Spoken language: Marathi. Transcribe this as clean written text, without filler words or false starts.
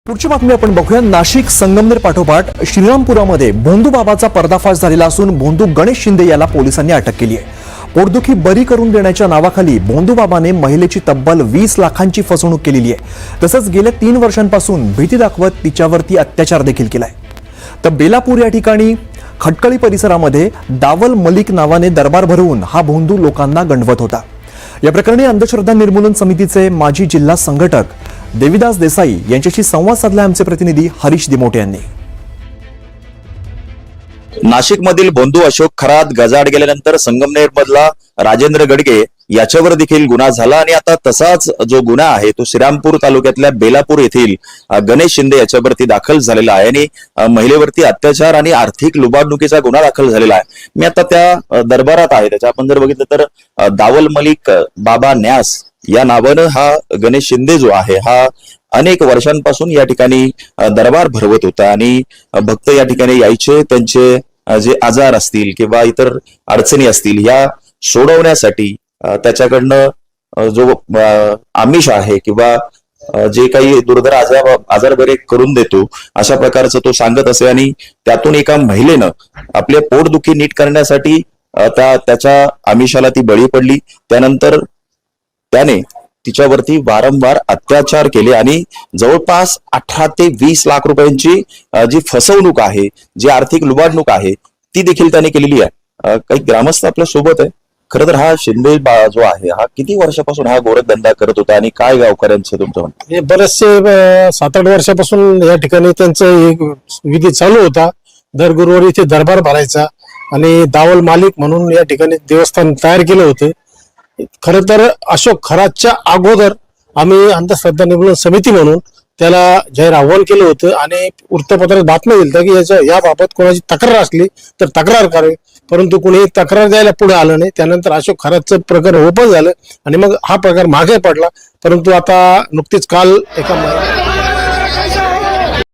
पुढची बातमी आपण बघूया। नाशिक संगमनेर पाठोपाठ श्रीरामपुरामध्ये भोंदू बाबाचा पर्दाफाश झालेला असून भोंदू गणेश शिंदे याला पोलिसांनी अटक केली आहे। पोटदुखी बरी करून देण्याच्या नावाखाली भोंदू बाबाने महिलेची तब्बल 20 लाखांची फसवणूक केलेली आहे। तसंच गेल्या 3 वर्षांपासून भीती दाखवत तिच्यावरती अत्याचार देखील केलाय। तर बेलापूर या ठिकाणी खटकळी परिसरामध्ये दावल मलिक नावाने दरबार भरवून हा भोंदू लोकांना गंडवत होता। या प्रकरणी अंधश्रद्धा निर्मूलन समितीचे माजी जिल्हा संघटक देविदास देसाई यांच्याशी संवाद साधला आमचे प्रतिनिधी हरीश दिमोटे यांनी। नाशिकमधील भोंदू अशोक खरात गजाड गेल्यानंतर संगमनेर मधला राजेंद्र गडगे याच्यावर देखील गुन्हा झाला आणि आता तसाच जो गुन्हा आहे तो श्रीरामपूर तालुक्यातल्या बेलापूर येथील गणेश शिंदे याच्यावरती दाखल झालेला आहे आणि महिलेवरती अत्याचार आणि आर्थिक लुबाडणुकीचा गुन्हा दाखल झालेला आहे। मी आता त्या दरबारात आहे, त्याच्या आपण जर बघितलं तर दावल मलिक बाबा न्यास या नावानं हा गणेश शिंदे जो आहे हा अनेक वर्षांपासून या ठिकाणी दरबार भरवत होता आणि भक्त या ठिकाणी यायचे, त्यांचे जे आजार असतील किंवा इतर अडचणी असतील या सोडवण्यासाठी त्याच्याकडनं जो आमिष आहे किंवा जे काही दुर्धर आजार बरे करून देतो अशा प्रकारचं तो सांगत असे आणि त्यातून एका महिलेनं आपले पोटदुखी नीट करण्यासाठी त्याच्या आमिषाला ती बळी पडली। त्यानंतर त्याने तिच्यावरती वारंवार अत्याचार केले आणि जवळपास 18 ते 20 लाख रुपयांची जी फसवणूक आहे, जी आर्थिक लुबाडणूक आहे ती देखील त्याने केलेली आहे। काही ग्रामस्थ आपल्या सोबत आहे। खरं तर हा शिंदे जो आहे हा किती वर्षापासून हा गोरखधंदा करत होता आणि काय गावकऱ्यांचं तुमचं म्हणणं? बरेचसे 7-8 वर्षापासून या ठिकाणी त्यांचं एक विधी चालू होता। दर गुरुवारी इथे दरबार भरायचा आणि दावल मालिक म्हणून या ठिकाणी देवस्थान तयार केलं होतं। खरं तर अशोक खरातच्या अगोदर आम्ही अंधश्रद्धा निर्मूलन समिती म्हणून त्याला जाहीर आव्हान केलं होतं आणि वृत्तपत्रात बातम्या दिल्या की याबाबत कोणाची तक्रार असली तर तक्रार करावी, परंतु कोणी तक्रार द्यायला पुढे आलं नाही। त्यानंतर अशोक खरातचं प्रकरण ओपन झालं आणि मग हा प्रकार मागे पडला। परंतु आता नुकतीच काल एका